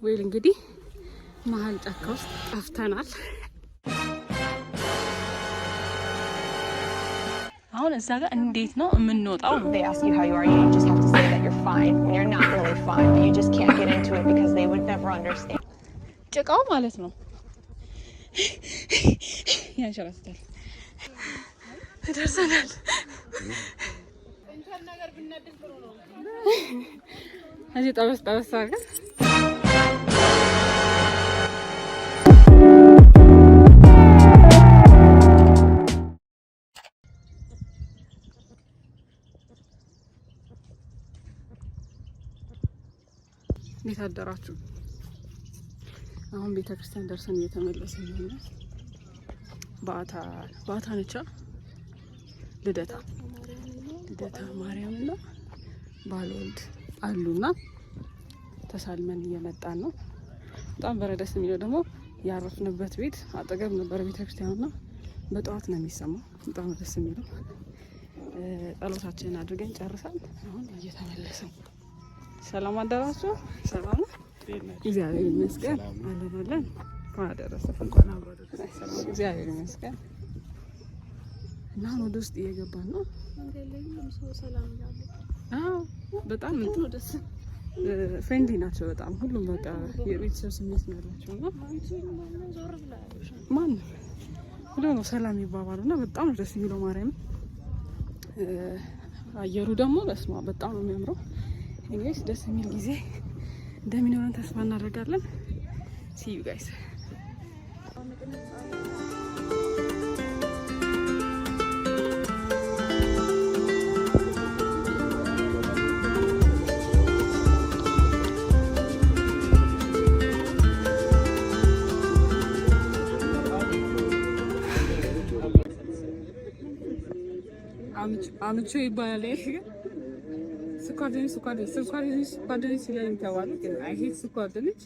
ወይ እንግዲህ መሀል ጫካ ውስጥ ጠፍተናል። አሁን እዛ ጋር እንዴት ነው የምንወጣው? They ask you how you are, you just have to say that you're fine when you're not really fine, but you just can't get into it because they would never understand. ጭቃው ማለት ነው ያንሸራተታል። ደርሰናል። እዚህ ጠበስ አድርገን እንዴት አደራችሁ? አሁን ቤተክርስቲያን ደርሰን እየተመለስን ነው። ባታ ነቻ ልደታ ማርያምና ባልወልድ አሉና ተሳልመን እየመጣን ነው። በጣም በረደስ የሚለው ደግሞ ያረፍንበት ቤት አጠገብ ነበር ቤተክርስቲያኑና በጠዋት ነው የሚሰማው። በጣም ደስ የሚለው ጸሎታችንን አድርገን ጨርሰን አሁን እየተመለስን። ሰላም አደራችሁ? ሰላም እግዚአብሔር ይመስገን። አለን እንኳን አብሮ ደረሰን። እግዚአብሔር ይመስገን። እና ወደ ውስጥ እየገባን ነው። አዎ በጣም እንትን ደስ ፍሬንድሊ ናቸው በጣም ሁሉም በቃ የቤተሰብ ስሜት ነው ያላቸው እና ማን ሁሉ ነው ሰላም ይባባሉና በጣም ደስ የሚለው ማርያም። አየሩ ደግሞ በስማ በጣም ነው የሚያምረው። ኤኒዌይስ ደስ የሚል ጊዜ እንደሚኖረን ተስፋ እናደርጋለን። see you guys. አምቹ ይባላል። ስኳር ድንች ስለሚባል ግን አይ ሄት ስኳር ድንች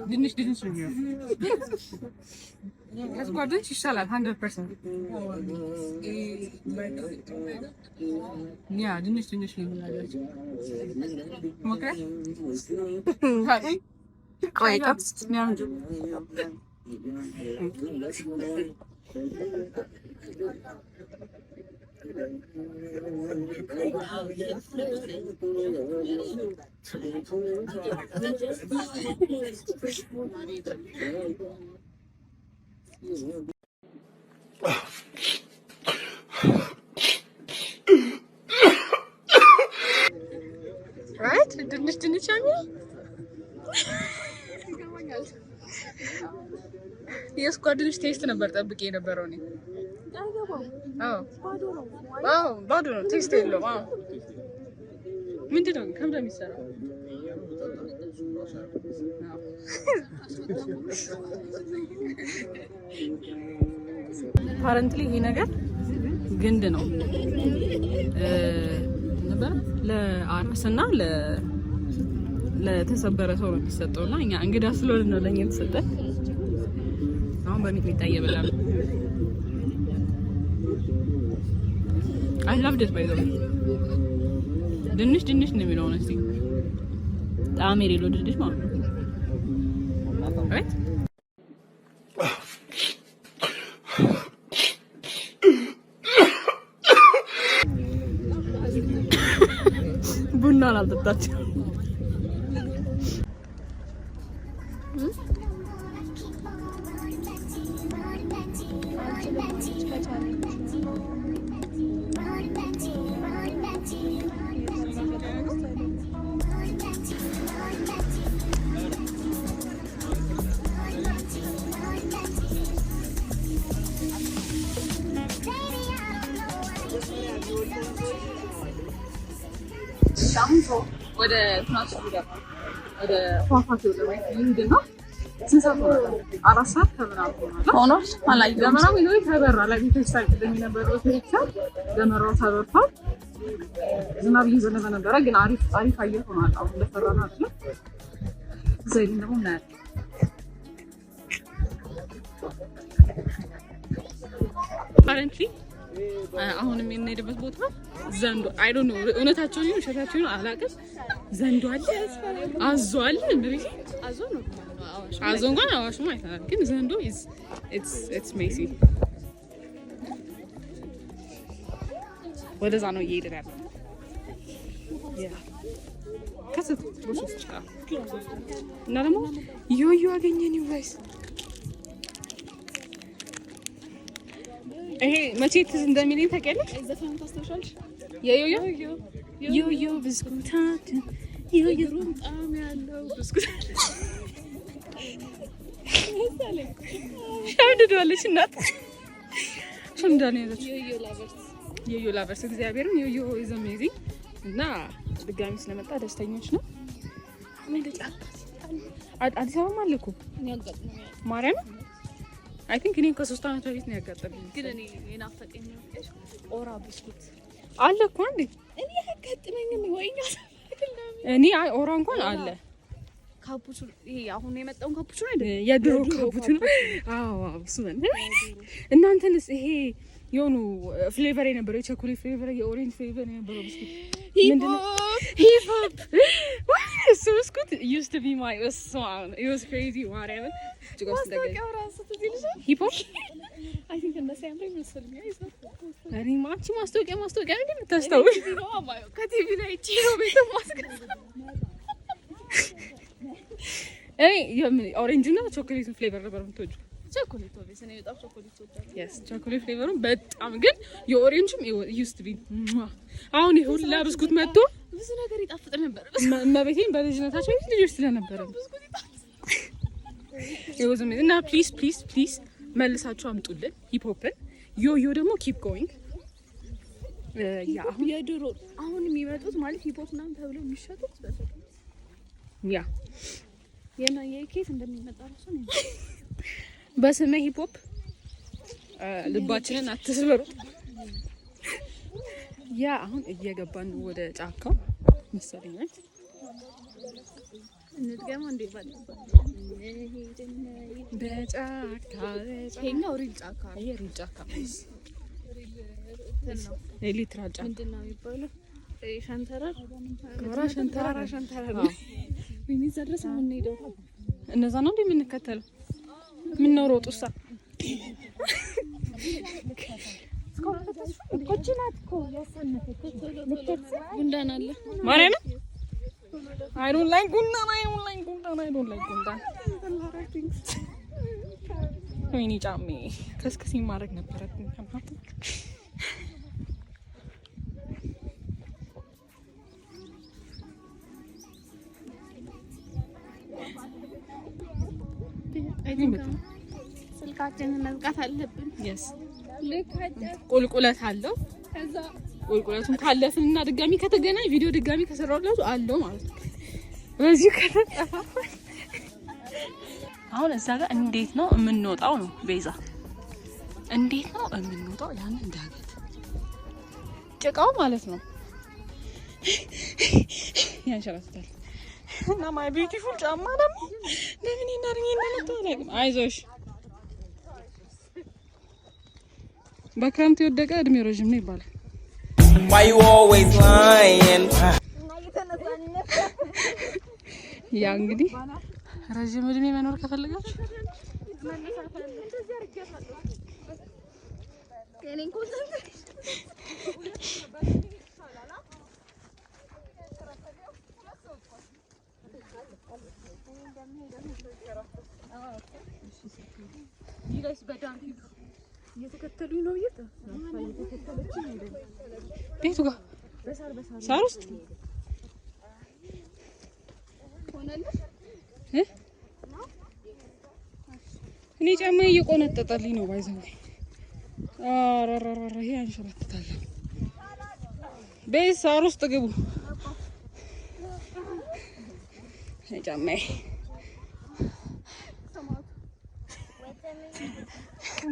ድንች ስኳር ድንች ይሻላል 100%. ያ ድንች ነው የሚላቸው። ኦኬ ቆይ ታፕስ ነው right ድንች የስኳር ድንች ቴስት ነበር ጠብቄ የነበረው እኔ። አዎ ባዶ ነው፣ ቴስት የለውም። አዎ ምንድን ነው ከምንድን ነው የሚሰራው? ፓረንትሊ ይሄ ነገር ግንድ ነው ነበር ለአራስና ለተሰበረ ሰው ነው የሚሰጠውና እኛ እንግዳ ስለሆነ ነው ለኛ የተሰጠን። አሁን በሚጥሚጣ እየበላን ነው። I loved it by the way. ድንች ነው የሚለው ነው። እስቲ ጣዕም የሌለው ድንች ማለት ነው። right ቡና አልጠጣችም። ወደ ትናንሽ ወደ ፏፏቴ ወደ ወይ ምንድነው ስንት አራት ሰዓት ከምናምን ሆኗል። አላየሁም። ደመራው ይሄ ተበራ ለቤተክርስቲያን ቅድም የነበረው ቤተክርስቲያን ደመራው ተበርቷል። ዝናብ እየዘነበ ነበረ፣ ግን አሪፍ አየር ሆኗል። አሁን እንደፈራና አይደል ዘይት ነው እና currently አሁንም የምንሄድበት ቦታ ዘንዶ አይ ዶንት ኖ እውነታቸውን ነው ውሸታቸውን ነው አላውቅም። ዘንዶ አለ አዞ አለ እንዴ አዞ ነው አዞ እንኳን አዋሽ ማለት ነው ግን ዘንዶ it's messy ወደዛ ነው እየሄድን ያለው ከሰት ፕሮሰስ ጫ እና ደግሞ ዮዮ አገኘን ዩጋይስ ይሄ መቼ ትዝ እንደሚለኝ ታውቂያለሽ? ዘፈን ታስተውሻለሽ? የዮዮ ዮዮ ብስኩታት ዮዮ ጣም ያለው ብስኩት ሻምድዷለሽ እናት ሻምዳኔ ያለች ዮዮ ላቨርስ እግዚአብሔርን ዮዮ is amazing እና ድጋሚ ስለመጣ ደስተኞች ነው። አዲስ አበባ አለ እኮ ማርያም I think እኔ ከ3 አመት በፊት ነው ያጋጠመኝ ግን እኔ የናፈቀኝ ነው ኦራ ብስኩት አለ እኮ እንዴ እኔ ያጋጠመኝ ወይኛ እኔ ኦራ እንኳን አለ ካፑቹ ይሄ አሁን የመጣውን ካፑቹ አይደል የድሮ ካፑቹ አዎ እሱ ነው እናንተንስ ይሄ የሆኑ ፍሌቨር የነበረው የቸኮሌት ፍሌቨር የኦሬንጅ ፍሌቨር የነበረው ብስኩት ምንድነው ሂፕ ሆፕ እሱ ብስኩት used to be my song it was crazy whatever ማስታወቂያው ራሱ ትዝልሽ ሂፕ ሆፕ I think እንደ ሳምፕል መሰለኝ እኔ ማቺ ማስታወቂያ እንዴ የምታስታውሽ ከቲቪ ላይ ቺሮ ቤት ማስገዛ የምን ኦሬንጅ እና ቾኮሌት ፍሌቨር ነበር የምትወጪው ቾኮሌት ወይስ እኔ በጣም ቾኮሌት ወጣለሁ yes ቾኮሌት ፍሌቨሩን በጣም ግን የኦሬንጅም used to be አሁን ይሄ ሁላ ብስኩት መጥቶ ብዙ ነገር ይጣፍጥ ነበር መቤቴን በልጅነታቸው ልጆች ስለነበረ ብስኩት ይጣፍጥ ይወዝም እና ፕሊዝ መልሳችሁ አምጡልን ሂፕ ሆፕን ዮዮ ደግሞ keep going ያ አሁን የድሮ አሁን የሚመጡት ማለት ሂፕ ሆፕ ምናምን ተብለው የሚሸጡት ያ የኬት እንደሚመጣ ራሱ ነው በስመ ሂፕ ሆፕ ልባችንን አትስበሩት ያ አሁን እየገባን ወደ ጫካው መሰለኝ እንድገማ እንዴ ባለ በጫካ ይሄኛው ሪል ጫካ ይሄ ሪል ጫካ ነው ሊትራል ጫካ ምንድነው የሚባለው ሸንተረር ነው ምን ይዘረስ ምን ሄደው እነዛ ነው እንዴ የምንከተለው ምን ነው ሮጡሳ ኮቺናትኮ ያሰነፈች ጉንዳን አለ ማርያም I don't like ጉንዳን ወይኔ ጫሜ ከስከሲ ማድረግ ነበረብኝ ከማት ስልካችንን መዝጋት አለብን yes ቁልቁለት አለው ከዛ ቁልቁለቱን ካለፍንና ድጋሚ ከተገናኝ ቪዲዮ ድጋሚ ከሰራውላችሁ አለው ማለት ነው በዚህ ከተጠፋ አሁን እዛ ጋር እንዴት ነው የምንወጣው ነው ቤዛ እንዴት ነው የምንወጣው ያን እንዳገት ጭቃው ማለት ነው ያንሸራተታል እና ማይ ቢዩቲፉል ጫማ ደግሞ ለምን ይናርኝ እንደነጣ አይዞሽ በክረምት የወደቀ እድሜ ረጅም ነው ይባላል why you always lying ያ እንግዲህ ረጅም እድሜ መኖር ከፈለጋችሁ የኔን ኮንሰንት ይላስ በዳንክ እየተከተሉኝ ነው እየተከተለችኝ ነው ቤቱ ጋር ሳር ውስጥ ሆነልሽ እኔ ጫማ እየቆነጠጠልኝ ነው ባይዘው አራራራ ይሄ አንሸራተታል ቤት ሳር ውስጥ ግቡ ጫማዬ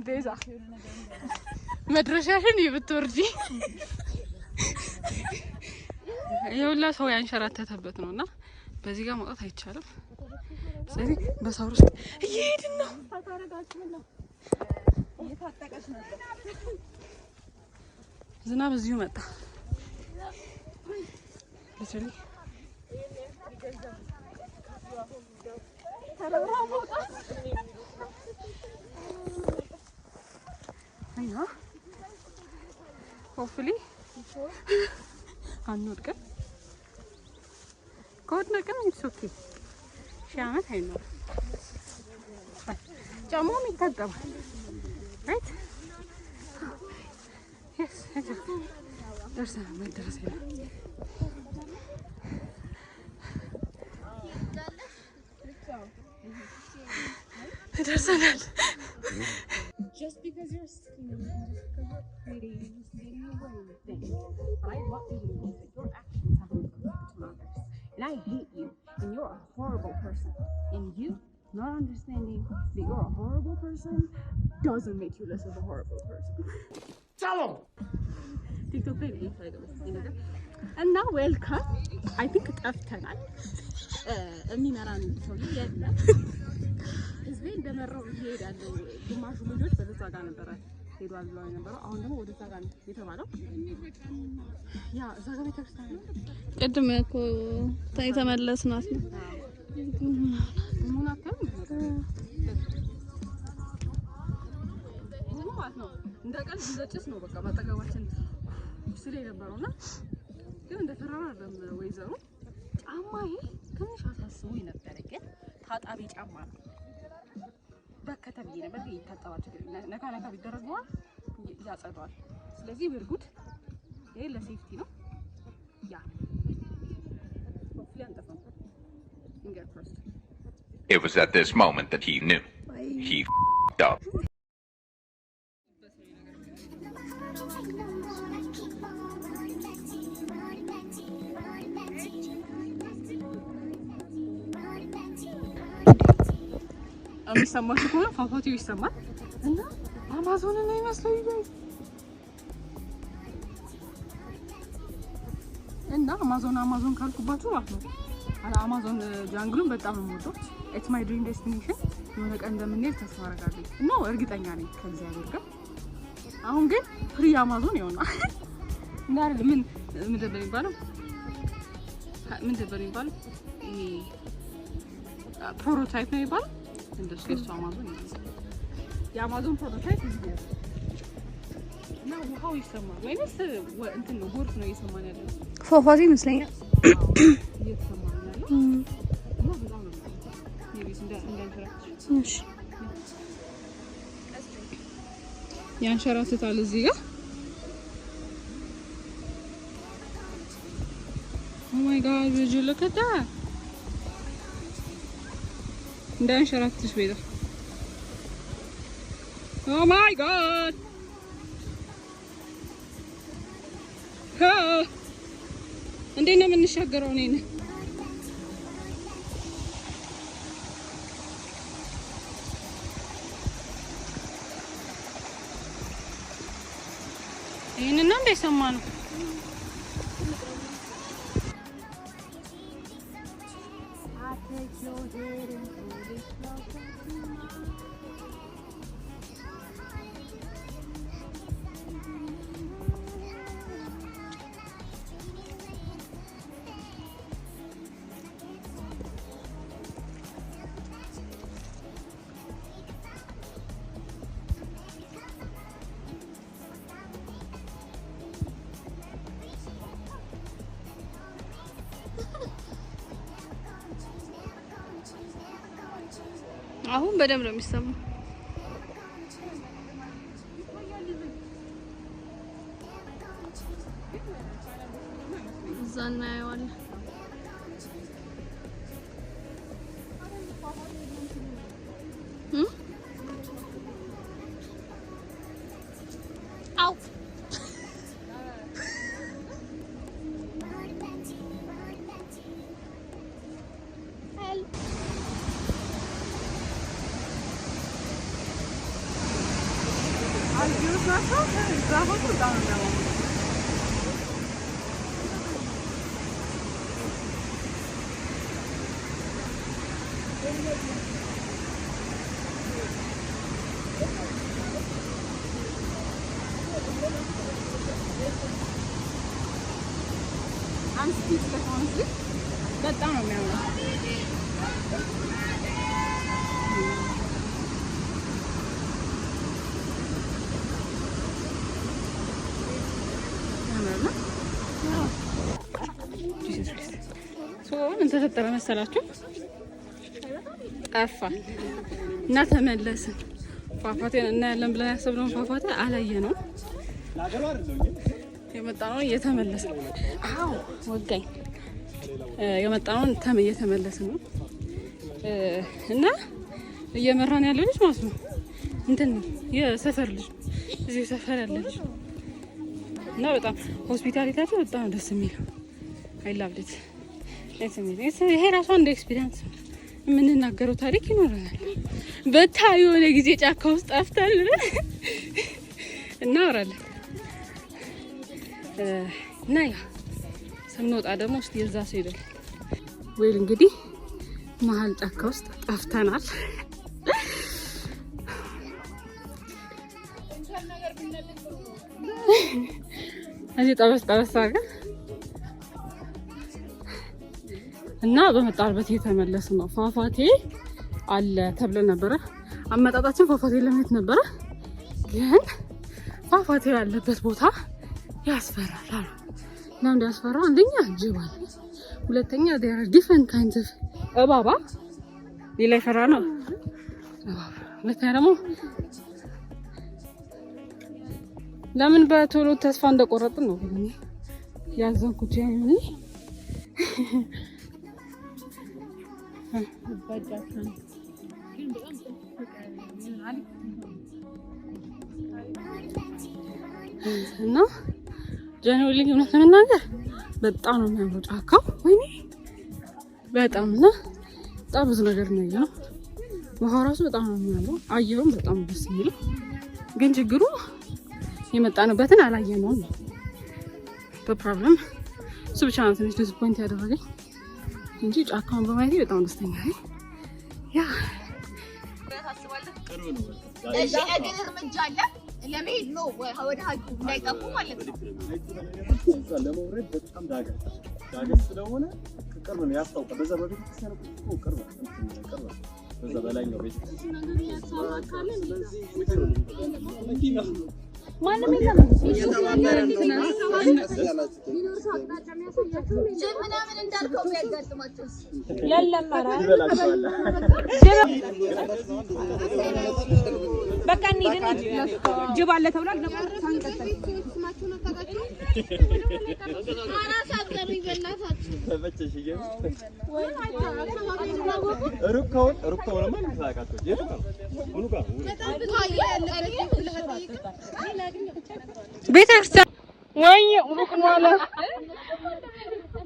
ቤዛ መድረሻሽን ይብትወርጂ ይኸውላ ሰው ያንሸራተተበት ነውና በዚህ ጋር መውጣት አይቻልም ስለዚህ በሳውር ውስጥ እየሄድን ነው። ዝናብ እዚሁ መጣ። literally እና hopefully አንወድቅም። ከወደቅን it's okay። ሺህ ዓመት አይኖርም። ጫማውም ይታጠባል። right? yes exactly። ደርሰናል። መድረስ የለም። ደርሰናል። Just because you're skinny, just because you're pretty, just getting away with things. But I want you to know that your actions have an effect on others. And I hate you, and you're a horrible person. And you not understanding that you're a horrible person doesn't make you less of a horrible person. Tell him! TikTok baby, and now welcome. I think ጠፍተናል። የሚመራን ሰው የለም። ህዝቤ እንደመራው ይሄዳል። ግማሹ ልጆች በዛ ጋር ነበረ ሄዷል ብለው ነበር። አሁን ደግሞ ወደ እዛ ጋር የተባለው ያ እዛ ጋር ቤተክርስቲያን ነው። ቅድም እኮ የተመለስናት ነው። እንደቀል እንደጭስ ነው በቃ ማጠገባችን ስለ የነበረውና ግን እንደ ተራራ አይደለም ወይዘሮ ጫማዬ ትንሽ አሳስቦኝ ነበር። ግን ታጣቢ ጫማ ነው በከተብዬ ነበር ይታጠባል። ነካ ነካ ቢደረገዋል ያጸዳዋል። ስለዚህ ብርጉድ ይሄ ለሴፍቲ ነው። ያ ሆፕሊ አንጠፋም። finger first. It was at this moment that he knew. He f***ed up. የሚሰማችሁ ከሆነ ፏፏቴው ይሰማል እና አማዞን ነው የሚመስለው ይገኝ እና አማዞን ካልኩባችሁ ማለት ነው። አማዞን ጃንግሉን በጣም ነው የምወደው። ኢትስ ማይ ድሪም ዴስቲኔሽን። የሆነ ቀን እንደምንሄድ ተስፋ አደርጋለሁ እና እርግጠኛ ነኝ ከእግዚአብሔር ጋር። አሁን ግን ፍሪ አማዞን ይሆናል እና ምን ደበል የሚባለው ይሄ ፕሮቶታይፕ ነው የሚባለው እንደሱ የሱ አማዞን ይመስላል። የአማዞን ፕሮቶታይፕ እዚህ እና ውሃው ይሰማል ወይስ እንትን ነው ጎርፍ ነው እየሰማን ያለው? ፏፏቴ ይመስለኛል እየተሰማን ያለው እና በጣም ነው ሜቢስ እሺ ያንሸራትታል እዚህ ጋር። ኦ ማይ ጋድ would you look at that? እንዳንሸራትትሽ ቤዛ። ኦ ማይ ጋድ እንዴት ነው የምንሻገረው? እኔ ይሄንን እንደሰማ ነው። አሁን በደንብ ነው የሚሰማው። እዛ እናየዋለን። አው በጣም ነው የሚያምረው። ምን ተፈጠረ መሰላችሁ? ጠፋ እና ተመለስን። ፏፏቴን እናያለን ብለን ያሰብነውን ፏፏቴ አላየነውም። የመጣነውን እየተመለስን ነው። አዎ ወጋኝ። የመጣነውን እየተመለስን ነው እና እየመራን ያለ ልጅ ማለት ነው እንትን የሰፈር ልጅ እዚህ ሰፈር ያለ ልጅ እና በጣም ሆስፒታሊታቸው በጣም ደስ የሚለው አይ ላቭ ኢት። ይሄ ራሱ አንድ ኤክስፒሪየንስ ነው። የምንናገረው ታሪክ ይኖረናል። በታዩ የሆነ ጊዜ ጫካ ውስጥ ጠፍተን እናወራለን እና ያ ስንወጣ ደግሞ እስቲ እዛ ሲሄድ ወይ እንግዲህ መሀል ጫካ ውስጥ ጠፍተናል። እዚህ ጠበስ አድርገን እና በመጣልበት እየተመለስን ነው። ፏፏቴ አለ ተብለን ነበረ። አመጣጣችን ፏፏቴ ለማየት ነበረ፣ ግን ፏፏቴ ያለበት ቦታ ያስፈራል አሉ። ለምን ያስፈራ? አንደኛ ጅብ አለ፣ ሁለተኛ there are different kinds of እባባ ሌላ ይፈራ ነው። ሁለተኛ ደግሞ ለምን በቶሎ ተስፋ እንደቆረጥን ነው ግን ያዘንኩት ያኔ እና ጀነራሊ እውነት ለመናገር በጣም ነው የሚያምረው ጫካው። ወይኔ በጣም እና በጣም ብዙ ነገር ነው ያለው። ውሃው ራሱ በጣም ነው የሚያምረው፣ አየሩም በጣም ደስ የሚለው። ግን ችግሩ የመጣንበትን አላየነውም ነው በፕሮብለም። እሱ ብቻ ነው ትንሽ ዲስፖይንት ያደረገኝ እንጂ ጫካውን በማየት በጣም ደስተኛ ነኝ። ያ እሺ እግር እርምጃ አለ ለመሄድ ነው ወደ ሀጁ እንዳይጠፉ ማለት ነው። ለመውረድ በጣም ዳገት ስለሆነ ቅርብ ነው ያስታውቃል። በዛ በቤት ክርስቲያን እኮ ቅርብ ነው። በዛ በላይኛው ቤት ማንም የለም ምናምን እንዳልከው የሚያጋጥማቸው የለም። በቃ እንሂድ ጅብ አለ ተብሏል። ቤተክርስቲያን ወይ ሩቅ ነው አለ።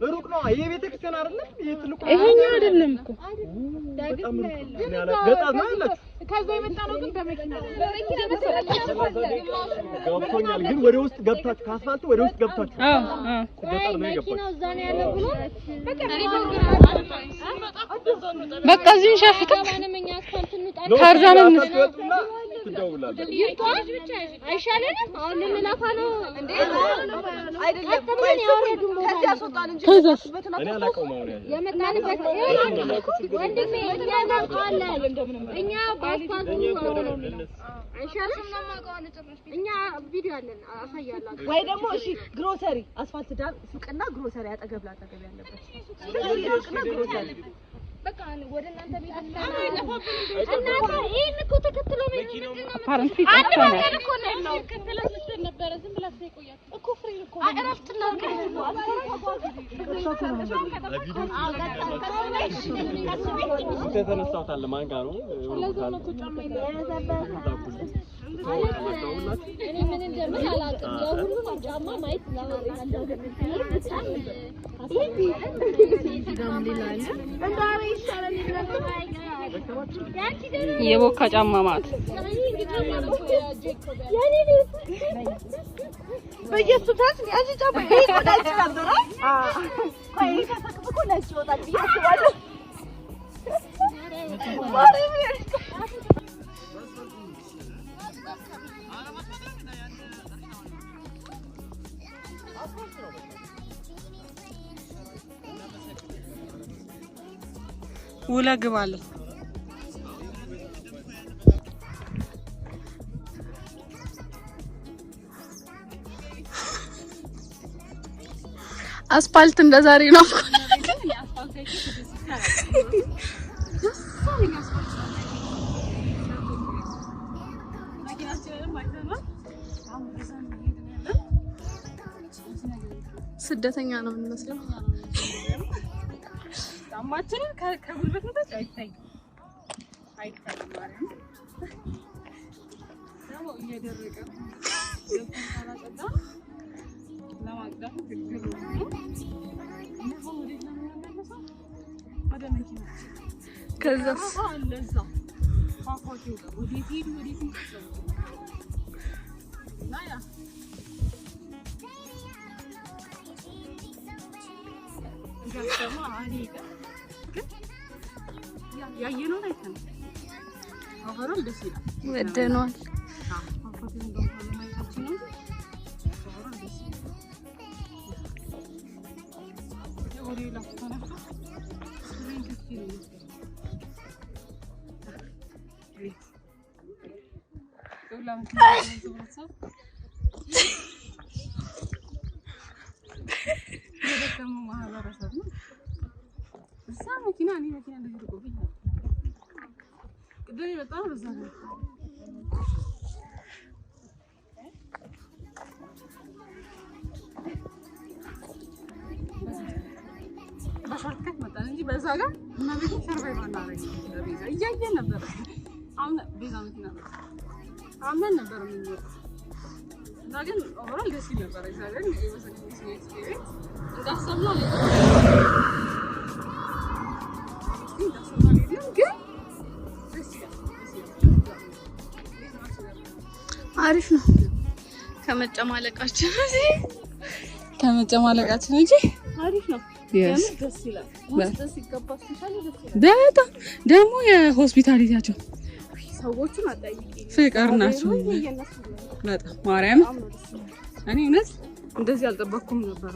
ሩቅ ነው ይሄ ቤተክርስቲያን አይደለም። ይሄ ትልቁ ይሄኛው አይደለም እኮ በጣም ገጣም ነው ያለች። ከዛ የመጣ ነው ግን በመኪና ገብቶኛል። ግን ወደ ውስጥ ገብታችሁ ከአስፋልቱ ወደ ውስጥ ገብታችሁ ገጣም ነው የገባችው። እዛ ነው ያለው ብሎ በቃ እዚህ ሸፍተ ማንመኛ አስፋልት እንውጣ ታርዛነን ትደውላለህ። አይሻለንም? አሁን ልንላፋ ነው እንዴ? አይደለም ከዚህ አስወጣን እንጂ እኔ አላውቀውም። አሁን የመጣንበት ወንድሜ እኛ በአስፋልቱ አይሻልም? እኛ ቪዲዮ አለን አሳያለሁ። ወይ ደግሞ እሺ ግሮሰሪ አስፋልት ዳር ሱቅና ግሮሰሪ አጠገብ ላጠገብ ያለበት ሱቅና ግሮሰሪ በቃ ወደ እናንተ ቤት እናንተ ይሄን እኮ ተከትሎ አፓረንት እኮ ነው ከተለው ስትል ነበረ። ዝም ብላ ሳይቆያት እኮ ፍሪ እኮ አረፍት ነው ከተነሳሁት አለ ማን ጋር ነው ለዛው እኮ ጫማ እኔ ምን እንደምን አላውቅም። የሁሉም ጫማ ማየት የቦካ ጫማ ማለት በየሱስ ያጂ ጫማ ይቆዳል ነበር። አይ ከፈከፈኩ ነጭ ወጣል ብዬ አስባለሁ። ውለህ ግባለን። አስፋልት እንደዛሬ ነው። ስደተኛ ነው የምንመስለው። ጫማችንን ከጉልበት በታች አይታይም ማለት ነው። እየደረቀ ካላጸዳ ለማጽዳት ችግር ነው። ወደ መኪና ከዛስ ለዛ ፏፏቴው ጋር ወዴት ሄዱ እና ያ ጋርማ አሪጋ ግን ያየነው ላይ ተነ አወራም ደስ ይላል። ወደነዋል። ፏፏቴው እንደሆነ ማይታችን ነው። አወራም ደስ ይላል። ወሬ ላፍታና በሾርትከት መጣን እንጂ በዛ ጋር እና ቤት ሰርቫይቭ አናደርግም። ቤዛ እያየን ነበር። አሁን ቤዛ መኪና አመን ነበር የምንወጣው እና ግን ኦቨራል ደስ ይል ነበር። እግዚአብሔር ይመስገን ኤክስፒሪየንስ እንዳሰብነው ነው። ግን አሪፍ ነው። ከመጨማለቃችን እንጂ አሪፍ ነው። Yes. ደስ ይላል። ውስጥ ሲገባ ስፔሻሊ ደስ ይላል። በጣም ደግሞ የሆስፒታሊቲያቸው ሰዎቹን አጣይቂ ፍቅር ናቸው። በጣም ማርያም እኔ እውነት እንደዚህ አልጠበቅኩም ነበር።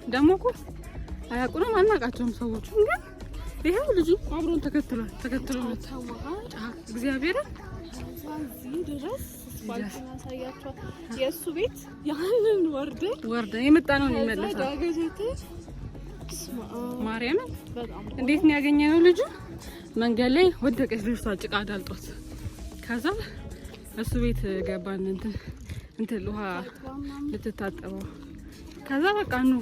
ደግሞ እኮ አያውቁንም፣ አናውቃቸውም ሰዎቹ። ግን ይሄው ልጁ አብሮን ተከትሎ መጣ። እግዚአብሔርን እዚህ ድረስ ባልኩና ያሳያቸው የእሱ ቤት ያንን ወርደን የመጣ ነው የሚመለሰው። ማርያምን እንዴት ነው ያገኘነው? ልጁ መንገድ ላይ ወደቀች ልጅቷ፣ ጭቃ ዳልጧት። ከዛ እሱ ቤት ገባን እንትን ውሃ ልትታጠበው። ከዛ በቃ ነው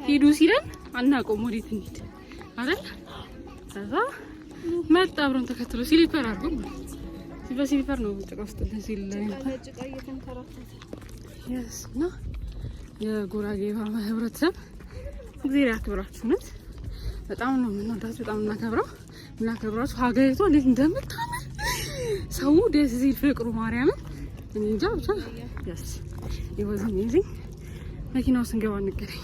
ሂዱ ሲለን አናውቀውም ወዴት እንሂድ አይደል? ከዛ መጣ አብሮን ተከትሎ ሲሊፐር አድርጎ በሲሊፐር ነው ጭቃ ውስጥ ሲል ጭቃ እየተንከራተተ እና የጉራጌ ህብረተሰብ እግዚአብሔር ያክብራችሁ። እውነት በጣም ነው የምንወዳችሁ፣ በጣም የምናከብራችሁ። ሀገሪቷ እንዴት እንደምታምር ሰው ደስ ሲል ፍቅሩ ማርያምን እኔ እንጃ ብቻ ያስ ይወዝ አሜዚንግ። መኪናው ስንገባ እንገናኝ።